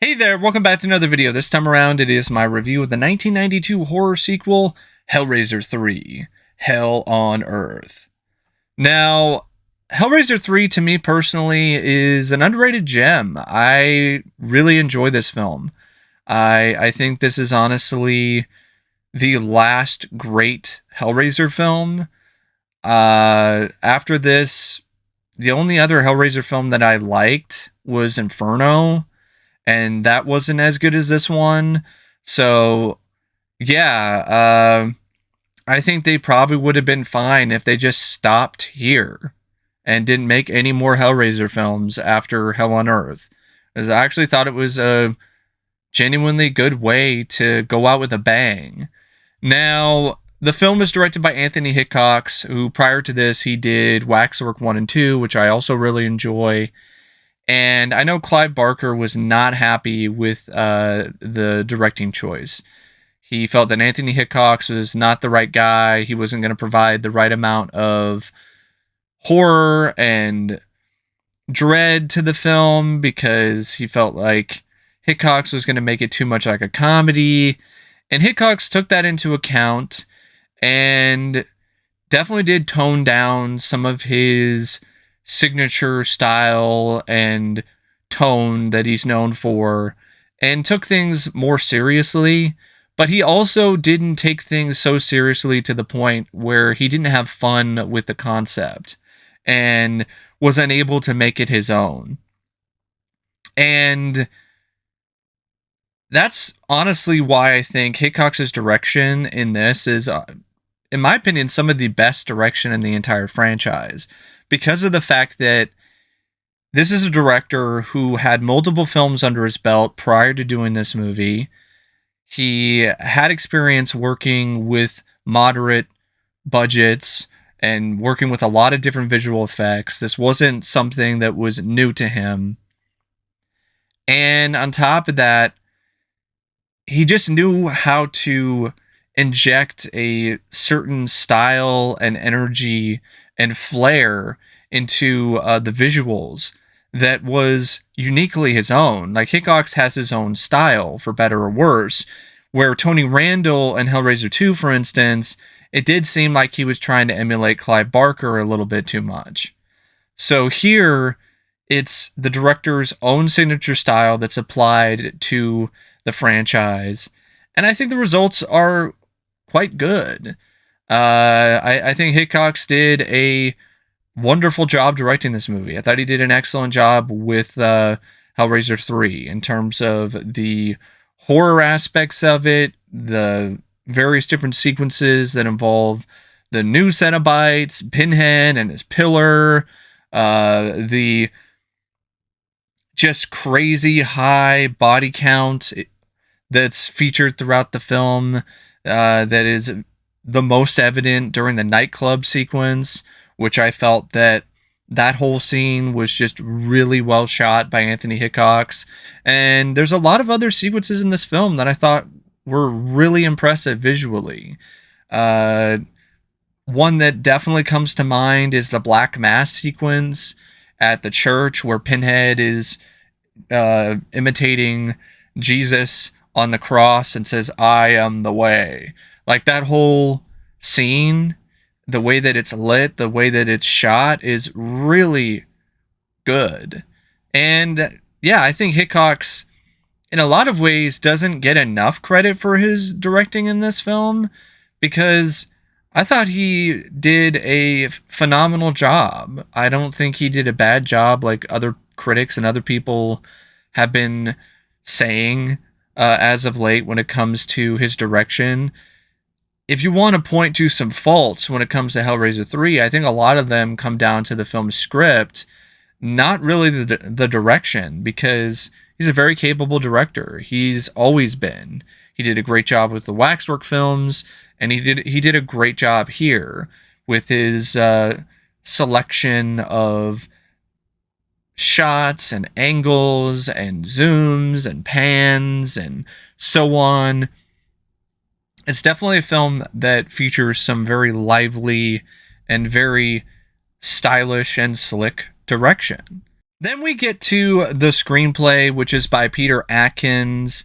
Hey there, welcome back to another video. This time around, it is my review of the 1992 horror sequel, Hellraiser III, Hell on Earth. Now, Hellraiser 3 to me personally is an underrated gem. I really enjoy this film. I think this is honestly the last great Hellraiser film. After this, the only other Hellraiser film that I liked was Inferno, and that wasn't as good as this one. So, yeah, I think they probably would have been fine if they just stopped here and didn't make any more Hellraiser films after Hell on Earth. Because I actually thought it was a genuinely good way to go out with a bang. Now, the film is directed by Anthony Hickox, who prior to this, he did Waxwork 1 and 2, which I also really enjoy. And I know Clive Barker was not happy with the directing choice. He felt that Anthony Hickox was not the right guy. He wasn't going to provide the right amount of horror and dread to the film because he felt like Hickox was going to make it too much like a comedy. And Hickox took that into account and definitely did tone down some of his signature style and tone that he's known for and took things more seriously, but he also didn't take things so seriously to the point where he didn't have fun with the concept and was unable to make it his own. And that's honestly why I think Hickox's direction in this is, in my opinion, some of the best direction in the entire franchise, because of the fact that this is a director who had multiple films under his belt prior to doing this movie. He had experience working with moderate budgets and working with a lot of different visual effects. This wasn't something that was new to him. And on top of that, he just knew how to inject a certain style and energy and flair into the visuals that was uniquely his own. Like, Hickox has his own style, for better or worse, where Tony Randall in Hellraiser 2, for instance, it did seem like he was trying to emulate Clive Barker a little bit too much. So here, it's the director's own signature style that's applied to the franchise, and I think the results are quite good. I think Hickox did a wonderful job directing this movie. I thought he did an excellent job with Hellraiser 3 in terms of the horror aspects of it, the various different sequences that involve the new Cenobites, Pinhead and his pillar, the just crazy high body count that's featured throughout the film, that is the most evident during the nightclub sequence, which I felt that whole scene was just really well shot by Anthony Hickox. And there's a lot of other sequences in this film that I thought were really impressive visually. One that definitely comes to mind is the Black Mass sequence at the church where Pinhead is imitating Jesus on the cross and says, "I am the way." Like, that whole scene, the way that it's lit, the way that it's shot is really good. And yeah, I think Hickox, in a lot of ways, doesn't get enough credit for his directing in this film, because I thought he did a phenomenal job. I don't think he did a bad job like other critics and other people have been saying as of late when it comes to his direction. If you want to point to some faults when it comes to Hellraiser 3, I think a lot of them come down to the film's script, not really the direction, because he's a very capable director. He's always been. He did a great job with the Waxwork films, and he did a great job here with his selection of shots and angles and zooms and pans and so on. It's definitely a film that features some very lively and very stylish and slick direction. Then we get to the screenplay, which is by Peter Atkins,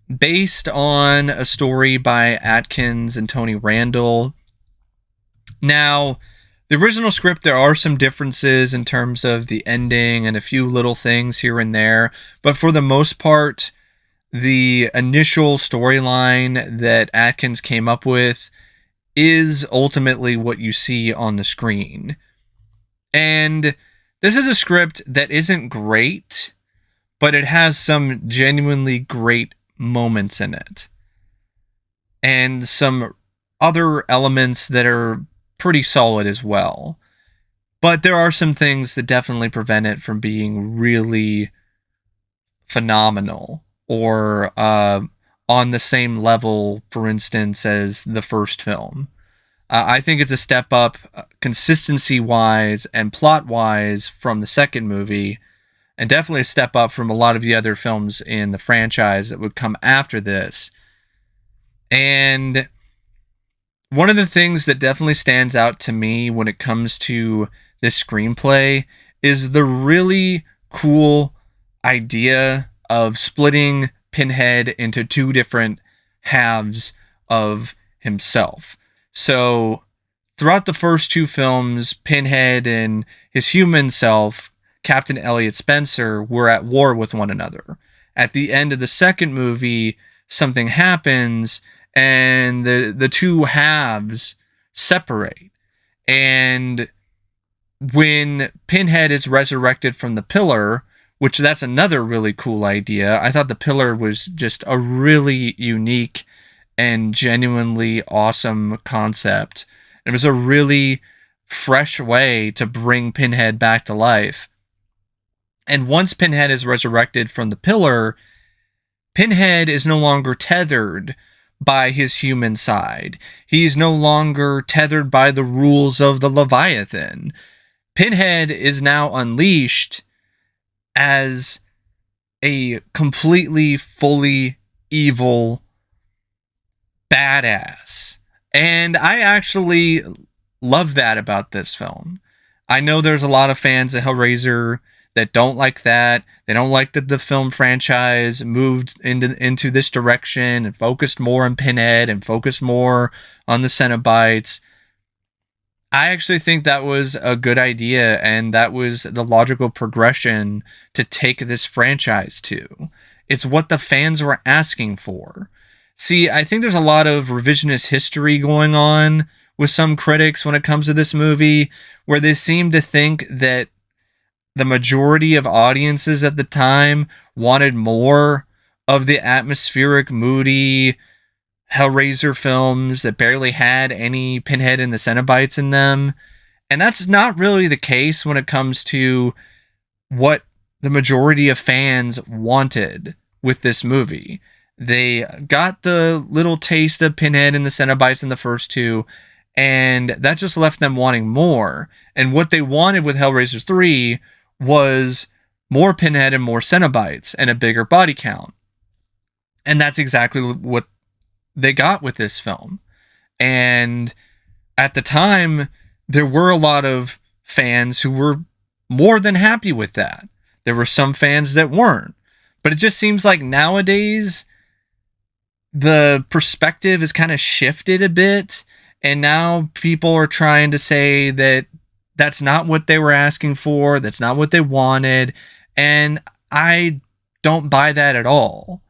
based on a story by Atkins and Tony Randall. Now, the original script, there are some differences in terms of the ending and a few little things here and there, but for the most part, the initial storyline that Atkins came up with is ultimately what you see on the screen. And this is a script that isn't great, but it has some genuinely great moments in it. And some other elements that are pretty solid as well. But there are some things that definitely prevent it from being really phenomenal or on the same level, for instance, as the first film. I think it's a step up consistency-wise and plot-wise from the second movie, and definitely a step up from a lot of the other films in the franchise that would come after this. And one of the things that definitely stands out to me when it comes to this screenplay is the really cool idea of splitting Pinhead into two different halves of himself. So, throughout the first two films, Pinhead and his human self, Captain Elliot Spencer, were at war with one another. At the end of the second movie, something happens, and the two halves separate. And when Pinhead is resurrected from the pillar, which that's another really cool idea. I thought the pillar was just a really unique and genuinely awesome concept. It was a really fresh way to bring Pinhead back to life. And once Pinhead is resurrected from the pillar, Pinhead is no longer tethered by his human side. He's no longer tethered by the rules of the Leviathan. Pinhead is now unleashed as a completely, fully evil badass. And I actually love that about this film. I know there's a lot of fans of Hellraiser that don't like that. They don't like that the film franchise moved into this direction and focused more on Pinhead and focused more on the Cenobites. I actually think that was a good idea, and that was the logical progression to take this franchise to. It's what the fans were asking for. See, I think there's a lot of revisionist history going on with some critics when it comes to this movie, where they seem to think that the majority of audiences at the time wanted more of the atmospheric, moody Hellraiser films that barely had any Pinhead and the Cenobites in them. And that's not really the case when it comes to what the majority of fans wanted with this movie. They got the little taste of Pinhead and the Cenobites in the first two, and that just left them wanting more. And what they wanted with Hellraiser 3 was more Pinhead and more Cenobites and a bigger body count. And that's exactly what they got with this film. And at the time, there were a lot of fans who were more than happy with that. There were some fans that weren't. But it just seems like nowadays, the perspective is kind of shifted a bit. And now people are trying to say that that's not what they were asking for. That's not what they wanted. And I don't buy that at all.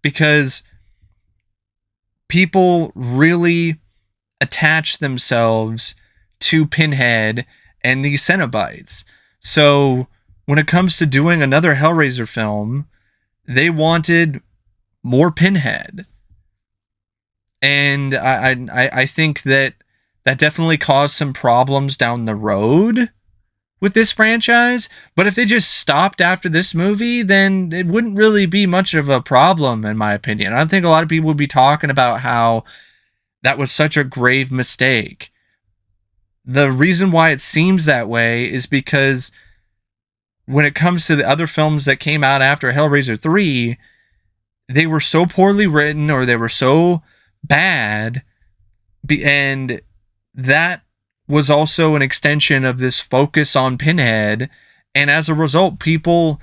Because people really attach themselves to Pinhead and these Cenobites. So when it comes to doing another Hellraiser film, they wanted more Pinhead. And I think that definitely caused some problems down the road with this franchise. But if they just stopped after this movie, then it wouldn't really be much of a problem, in my opinion. I don't think a lot of people would be talking about how that was such a grave mistake. The reason why it seems that way is because when it comes to the other films that came out after Hellraiser 3, they were so poorly written or they were so bad, and that was also an extension of this focus on Pinhead And as a result, people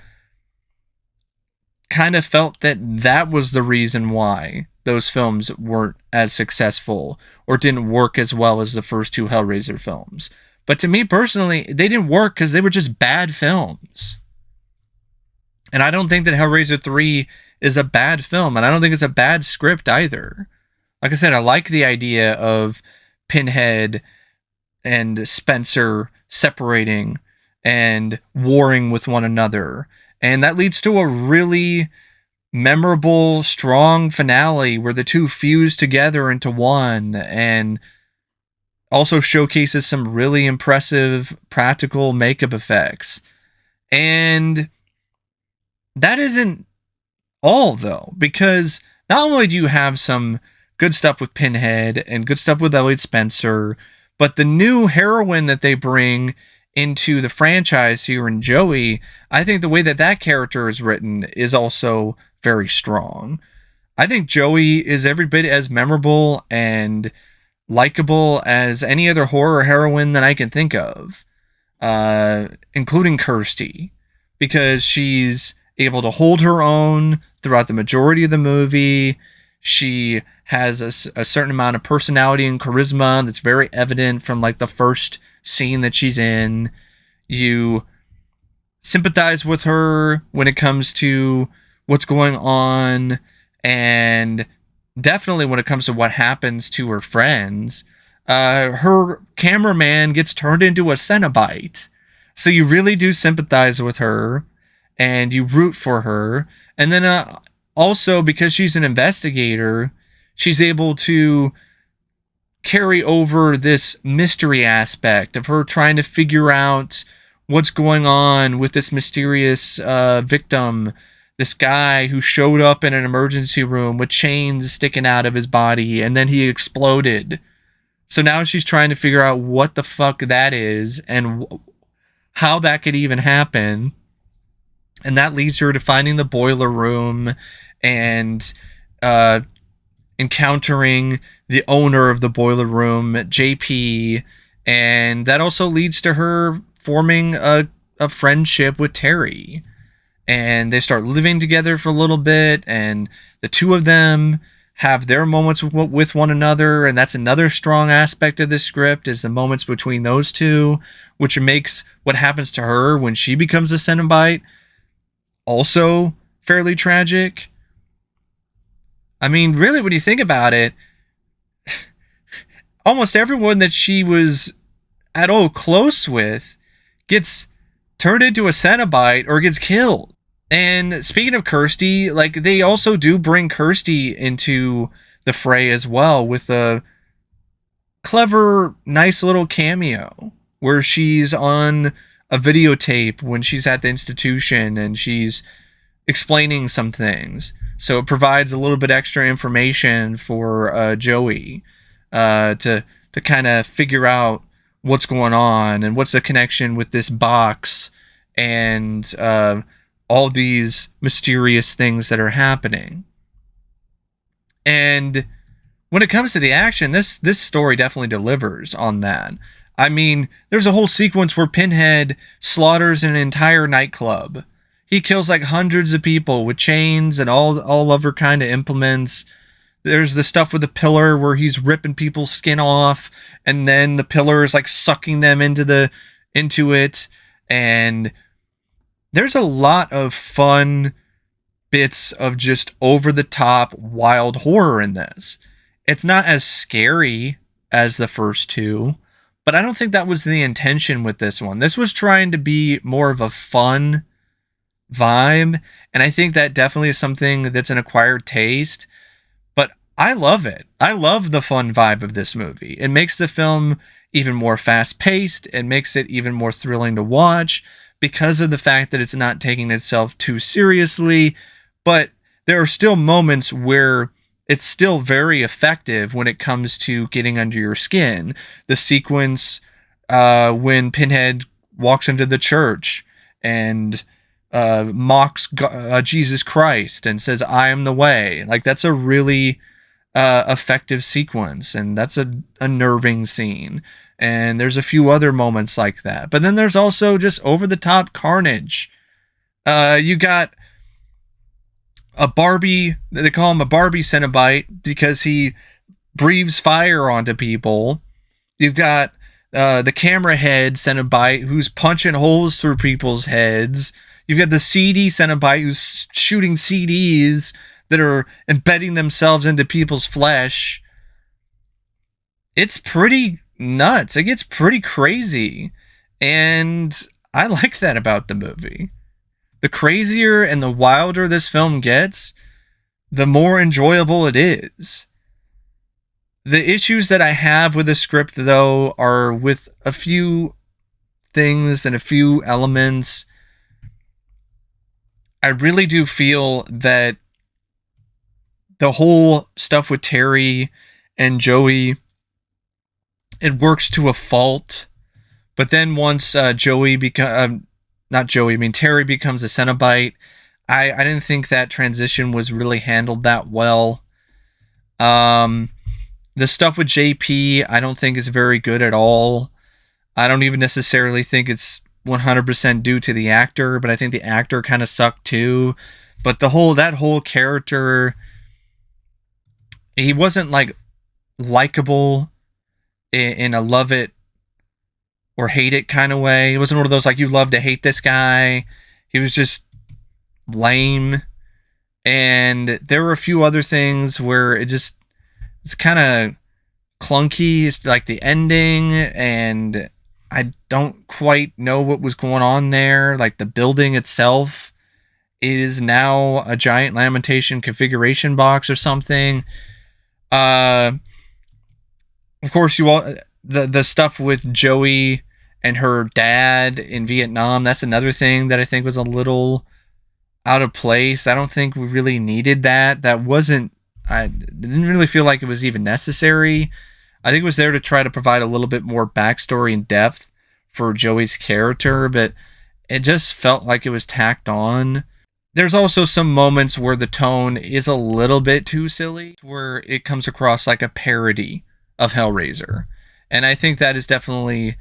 kind of felt that that was the reason why those films weren't as successful or didn't work as well as the first two Hellraiser films. But to me personally, they didn't work because they were just bad films. And I don't think that Hellraiser 3 is a bad film, and I don't think it's a bad script either. Like I said, I like the idea of Pinhead and Spencer separating and warring with one another. And that leads to a really memorable, strong finale where the two fuse together into one, and also showcases some really impressive practical makeup effects. And that isn't all, though, because not only do you have some good stuff with Pinhead and good stuff with Elliot Spencer, but the new heroine that they bring into the franchise here in Joey, I think the way that that character is written is also very strong. I think Joey is every bit as memorable and likable as any other horror heroine that I can think of, including Kirsty, because she's able to hold her own throughout the majority of the movie. She has a certain amount of personality and charisma that's very evident from like the first scene that she's in. You sympathize with her when it comes to what's going on, and definitely when it comes to what happens to her friends. Her cameraman gets turned into a Cenobite, so you really do sympathize with her and you root for her. And then also, because she's an investigator, she's able to carry over this mystery aspect of her trying to figure out what's going on with this mysterious victim, this guy who showed up in an emergency room with chains sticking out of his body, and then he exploded. So now she's trying to figure out what the fuck that is and how that could even happen. And that leads her to finding the boiler room and encountering the owner of the boiler room, JP. And that also leads to her forming a friendship with Terry. And they start living together for a little bit, and the two of them have their moments with one another. And that's another strong aspect of this script, is the moments between those two, which makes what happens to her when she becomes a Cenobite also fairly tragic. I mean, really, when you think about it, almost everyone that she was at all close with gets turned into a Cenobite or gets killed. And speaking of Kirsty, like, they also do bring Kirsty into the fray as well with a clever, nice little cameo where she's on a videotape when she's at the institution and she's explaining some things. So it provides a little bit extra information for Joey to kind of figure out what's going on and what's the connection with this box and all these mysterious things that are happening. And when it comes to the action, this story definitely delivers on that. I mean, there's a whole sequence where Pinhead slaughters an entire nightclub. He kills like hundreds of people with chains and all other kind of implements. There's the stuff with the pillar where he's ripping people's skin off, and then the pillar is like sucking them into it. And there's a lot of fun bits of just over the top wild horror in this. It's not as scary as the first two, but I don't think that was the intention with this one. This was trying to be more of a fun vibe, and I think that definitely is something that's an acquired taste, but I love it. I love the fun vibe of this movie. It makes the film even more fast-paced. It makes it even more thrilling to watch because of the fact that it's not taking itself too seriously, but there are still moments where it's still very effective when it comes to getting under your skin. The sequence when Pinhead walks into the church and mocks Jesus Christ and says, "I am the way." Like, that's a really effective sequence, and that's a unnerving scene. and there's a few other moments like that. But then there's also just over-the-top carnage. You got a Barbie, they call him a Barbie Cenobite because he breathes fire onto people. You've got the camera head Cenobite who's punching holes through people's heads. You've got the CD Cenobite who's shooting CDs that are embedding themselves into people's flesh. It's pretty nuts. It gets pretty crazy. And I like that about the movie. The crazier and the wilder this film gets, the more enjoyable it is. The issues that I have with the script, though, are with a few things and a few elements. I really do feel that the whole stuff with Terry and Joey, it works to a fault. But then once Terry becomes a Cenobite, I didn't think that transition was really handled that well. The stuff with JP, I don't think is very good at all. I don't even necessarily think it's 100% due to the actor, but I think the actor kind of sucked too. But that whole character, he wasn't like likable in a love it or hate it kind of way. It wasn't one of those like you love to hate this guy. He was just lame. And there were a few other things where it's kind of clunky. It's like the ending, and I don't quite know what was going on there. Like the building itself is now a giant lamentation configuration box or something. Of course, the stuff with Joey and her dad in Vietnam, that's another thing that I think was a little out of place. I don't think we really needed that. I didn't really feel like it was even necessary. I think it was there to try to provide a little bit more backstory and depth for Joey's character, but it just felt like it was tacked on. There's also some moments where the tone is a little bit too silly, where it comes across like a parody of Hellraiser. And I think that is definitely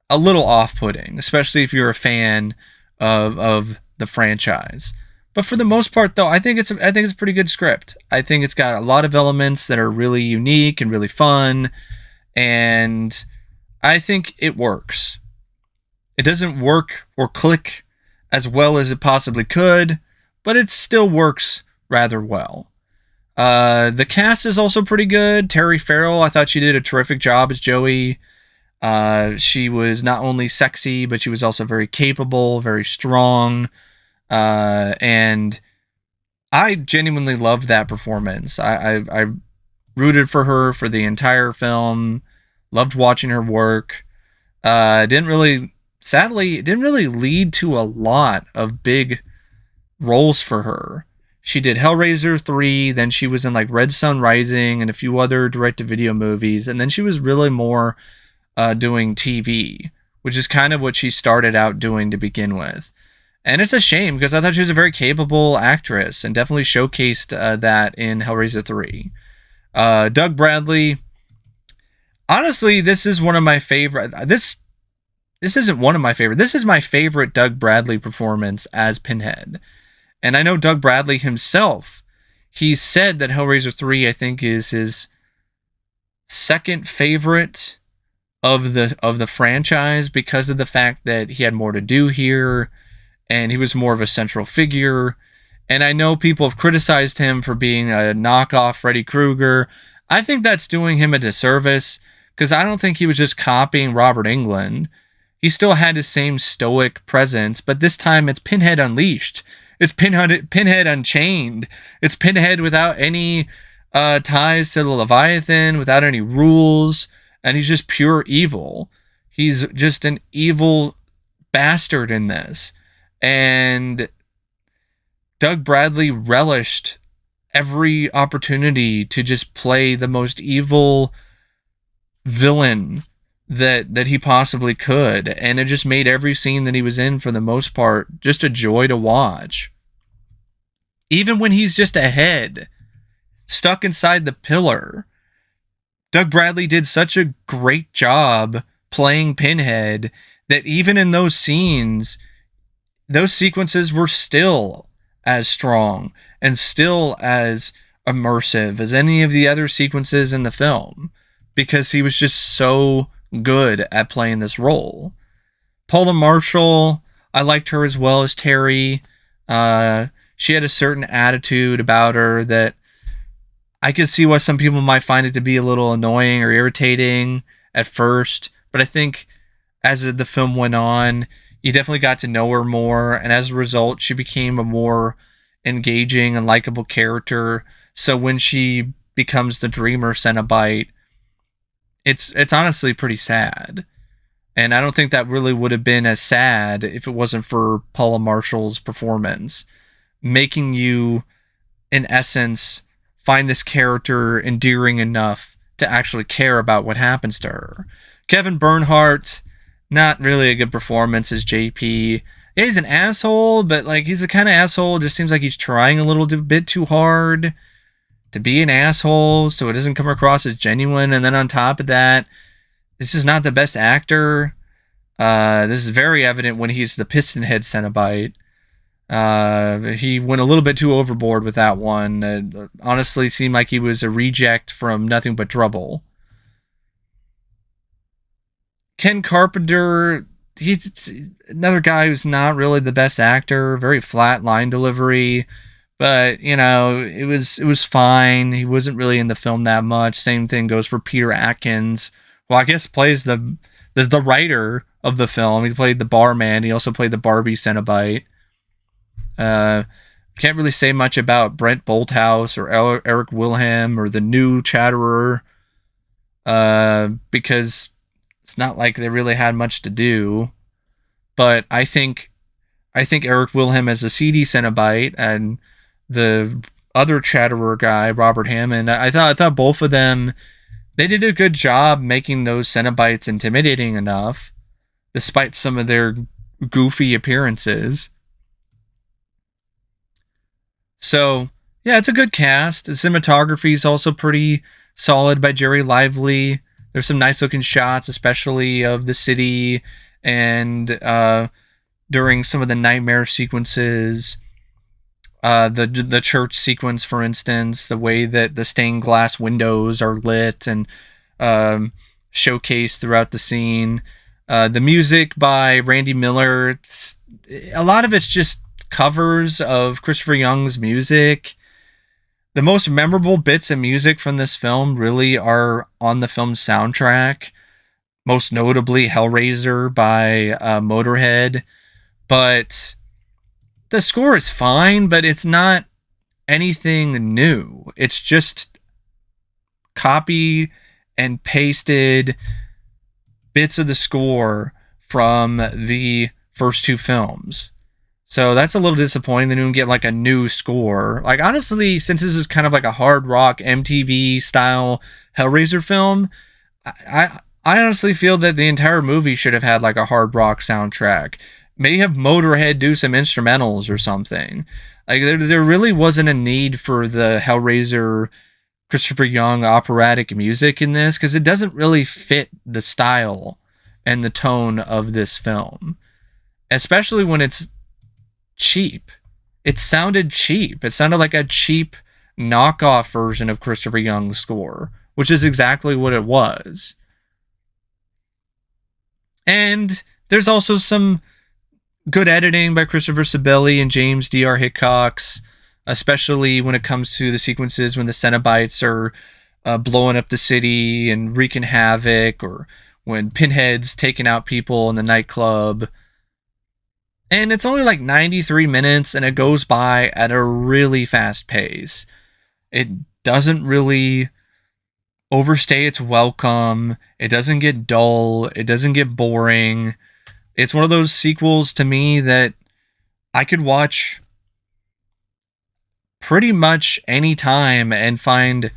a little off-putting, especially if you're a fan of the franchise. But for the most part, though, I think it's a pretty good script. I think it's got a lot of elements that are really unique and really fun, and I think it works. It doesn't work or click as well as it possibly could, but it still works rather well. The cast is also pretty good. Terry Ferrell, I thought she did a terrific job as Joey. She was not only sexy, but she was also very capable, very strong. And I genuinely loved that performance. I rooted for her for the entire film. Loved watching her work. Sadly, it didn't really lead to a lot of big roles for her. She did Hellraiser 3, then she was in like Red Sun Rising and a few other direct-to-video movies, and then she was really more doing TV, which is kind of what she started out doing to begin with. And it's a shame because I thought she was a very capable actress and definitely showcased that in Hellraiser 3. Doug Bradley, honestly, this is one of my favorite. This isn't one of my favorite. This is my favorite Doug Bradley performance as Pinhead. And I know Doug Bradley himself, he said that Hellraiser 3, I think, is his second favorite of the franchise because of the fact that he had more to do here and he was more of a central figure. And I know people have criticized him for being a knockoff Freddy Krueger. I think that's doing him a disservice because I don't think he was just copying Robert Englund. He still had his same stoic presence, but this time it's Pinhead Unleashed. It's Pinhead Unchained. It's Pinhead without any ties to the Leviathan, without any rules, and he's just pure evil. He's just an evil bastard in this. And Doug Bradley relished every opportunity to just play the most evil villain that he possibly could, and it just made every scene that he was in, for the most part, just a joy to watch. Even when he's just a head stuck inside the pillar, Doug Bradley did such a great job playing Pinhead, that even in those scenes, those sequences were still as strong and still as immersive as any of the other sequences in the film, because he was just so good at playing this role. Paula Marshall, I liked her as well as Terry. She had a certain attitude about her that I could see why some people might find it to be a little annoying or irritating at first, but I think as the film went on, you definitely got to know her more, and as a result, she became a more engaging and likable character. So when she becomes the Dreamer Cenobite, it's honestly pretty sad. And I don't think that really would have been as sad if it wasn't for Paula Marshall's performance, making you, in essence, find this character endearing enough to actually care about what happens to her. Kevin Bernhardt, not really a good performance as JP. Yeah, he's an asshole, but like he's the kind of asshole, just seems like he's trying a little bit too hard to be an asshole, so it doesn't come across as genuine. And then on top of that, this is not the best actor. This is very evident when he's the Pistonhead Cenobite. He went a little bit too overboard with that one. It honestly seemed like he was a reject from Nothing But Trouble. Ken Carpenter, he's another guy who's not really the best actor. Very flat line delivery. But, you know, it was fine. He wasn't really in the film that much. Same thing goes for Peter Atkins. Well, I guess plays the writer of the film. He played the barman. He also played the Barbie Cenobite. Can't really say much about Brent Bolthouse or Eric Willhelm or the new Chatterer, because it's not like they really had much to do. But I think Eric Willhelm as a CD Cenobite and the other Chatterer guy, Robert Hammond, I thought both of them, they did a good job making those Cenobites intimidating enough, despite some of their goofy appearances. So, yeah, it's a good cast. The cinematography is also pretty solid by Jerry Lively. There's some nice looking shots, especially of the city and during some of the nightmare sequences. The church sequence, for instance, the way that the stained glass windows are lit and showcased throughout the scene. The music by Randy Miller, a lot of it's just covers of Christopher Young's music. The most memorable bits of music from this film really are on the film's soundtrack, most notably Hellraiser by Motorhead. But the score is fine, but it's not anything new. It's just copy and pasted bits of the score from the first two films. So that's a little disappointing. They didn't get like a new score. Like, honestly, since this is kind of like a hard rock MTV style Hellraiser film, I honestly feel that the entire movie should have had like a hard rock soundtrack. Maybe have Motorhead do some instrumentals or something. Like, there really wasn't a need for the Hellraiser Christopher Young operatic music in this, because it doesn't really fit the style and the tone of this film, especially when it's cheap. It sounded cheap. It sounded like a cheap knockoff version of Christopher Young's score, which is exactly what it was. And there's also some good editing by Christopher Sibeli and James D.R. Hickox, especially when it comes to the sequences when the Cenobites are blowing up the city and wreaking havoc, or when Pinhead's taking out people in the nightclub. And it's only like 93 minutes, and it goes by at a really fast pace. It doesn't really overstay its welcome. It doesn't get dull. It doesn't get boring. It's one of those sequels to me that I could watch pretty much any time and find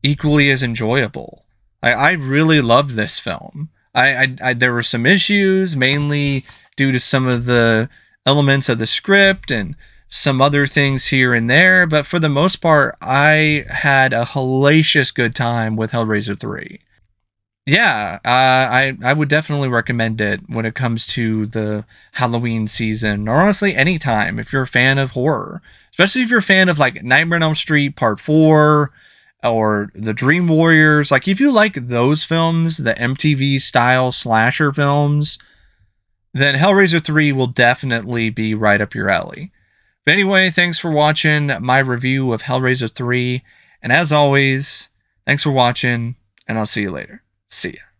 equally as enjoyable. I really loved this film. There were some issues, mainly due to some of the elements of the script and some other things here and there, but for the most part, I had a hellacious good time with Hellraiser 3. Yeah, I would definitely recommend it when it comes to the Halloween season, or honestly any time if you're a fan of horror, especially if you're a fan of like Nightmare on Elm Street Part 4 or The Dream Warriors. Like if you like those films, the MTV style slasher films, then Hellraiser 3 will definitely be right up your alley. But anyway, thanks for watching my review of Hellraiser 3, and as always, thanks for watching, and I'll see you later. See ya.